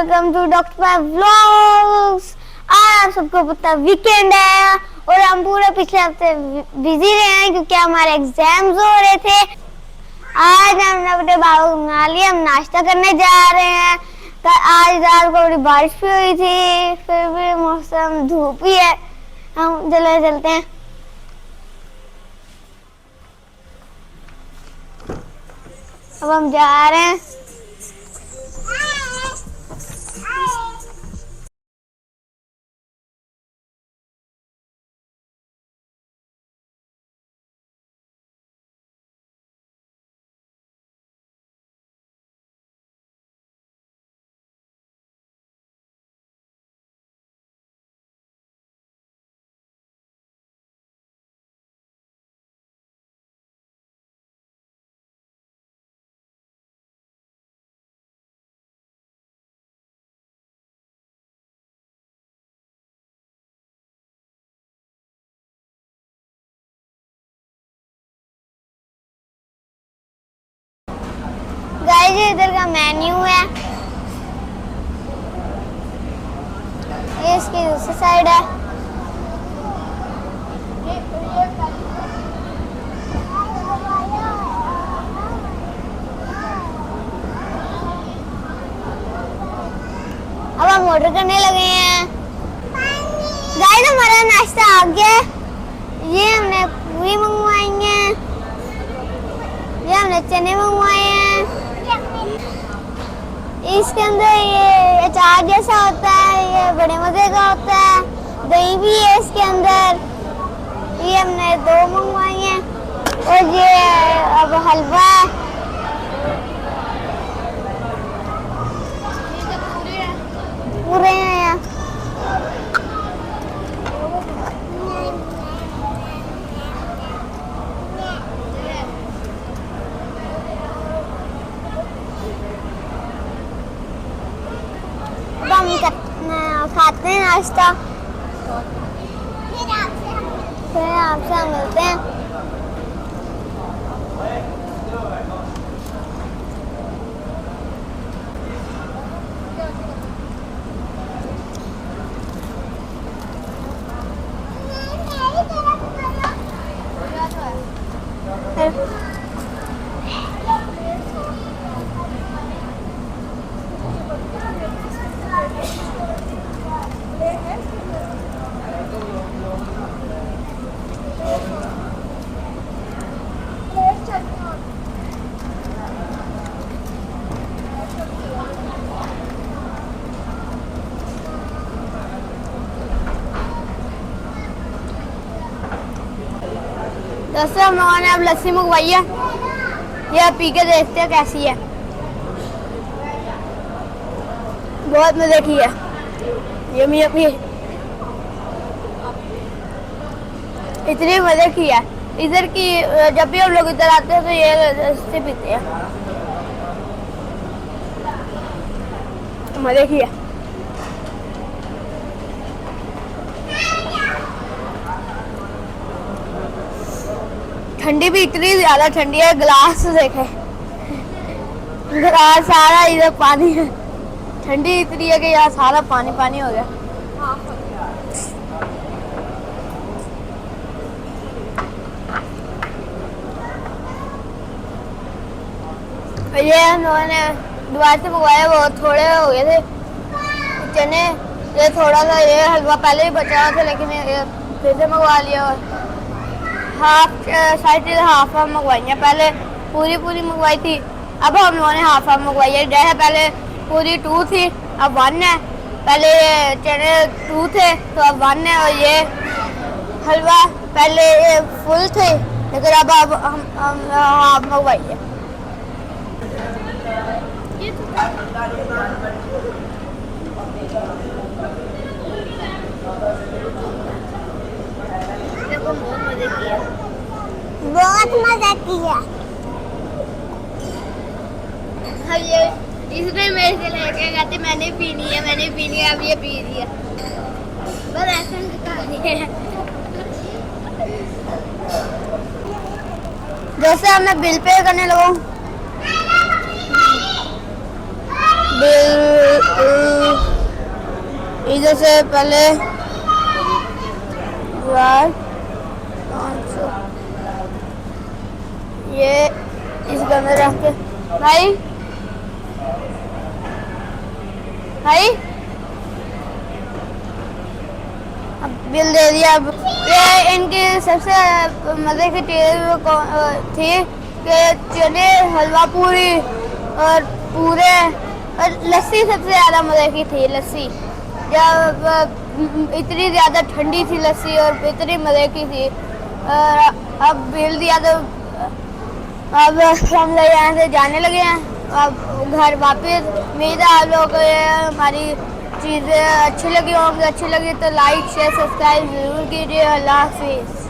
Welcome to doctor vlogs. आज आप सबको पता वीकेंड है और हम पूरे पिछले हफ्ते बिजी रहे हैं क्योंकि हमारे एग्जाम्स हो रहे थे। आज हमने अपने बाबू को बना लिया, हम नाश्ता करने जा रहे हैं। आज रात को बड़ी बारिश भी हुई थी, फिर भी मौसम धूप ही है। हम चलते हैं। अब हम जा रहे हैं। गाइस इधर का मेन्यू है, ये इसकी दूसरी साइड है। अब हम ऑर्डर करने लगे हैं। गाइस हमारा नाश्ता आ गया। ये हमने पूरी मंगवाई है, ये हमने चने मंगवाए हैं। इसके अंदर ये अचार जैसा होता है, ये बड़े मजे का होता है। दही भी है इसके अंदर। ये हमने 2 मंगवाई हैं और ये अब हलवा पूरे हैं। खाते हैं नाश्ता, फिर आपसे हम मिलते हैं। दोस्तों हम लोगों ने अब लस्सी मंगवाई है, यह पी के देखते हैं कैसी है। बहुत मजे की है, यम्मी यम्मी, इतनी मजे की है। इधर की जब भी हम लोग इधर आते हैं तो ये लस्सी पीते हैं, मजे की है। ठंडी भी इतनी ज्यादा ठंडी है, ग्लास देखे, ग्लास सारा इधर पानी है। ठंडी इतनी है कि यहाँ सारा पानी पानी हो गया। ये हम लोगों ने दुआ से मंगवाया, वो थोड़े हो गए थे चने। ये थोड़ा सा ये हलवा पहले ही बचा था, लेकिन ये फिर से मंगवा लिया। और हाफ मंगवाई है, पहले पूरी मंगवाई थी, अब हम लोगों ने हाफ मंगवाई है। जैसे पहले पूरी 2 थी, अब 1 है। पहले ये चने 2 थे तो अब 1 है। और ये हलवा पहले ये फुल थे, लेकिन अब हम हाफ मंगवाई है। बहुत मजा किया। हाँ ये इसने मेरे से लेके कहते मैंने पीनी है, अब ये पी रही है। बस ऐसा है। जैसे मैं बिल पे करने लगूं, बिल इधर से पहले ये इसके अंदर रख के भाई भाई अब बिल दे दिया। अब ये इनकी सबसे मज़े की चीज़ थी कि चने हलवा पूरी और पूरे और लस्सी सबसे ज़्यादा मज़े की थी। लस्सी जब इतनी ज़्यादा ठंडी थी लस्सी और इतनी मज़े की थी। और अब बिल दिया तो अब हम लोग यहाँ से जाने लगे हैं अब घर वापस। उम्मीद है आप लोगों को हमारी चीज़ें अच्छी लगी होंगी। अच्छी लगी तो लाइक शेयर सब्सक्राइब ज़रूर कीजिए। अल्लाह हाफिज़।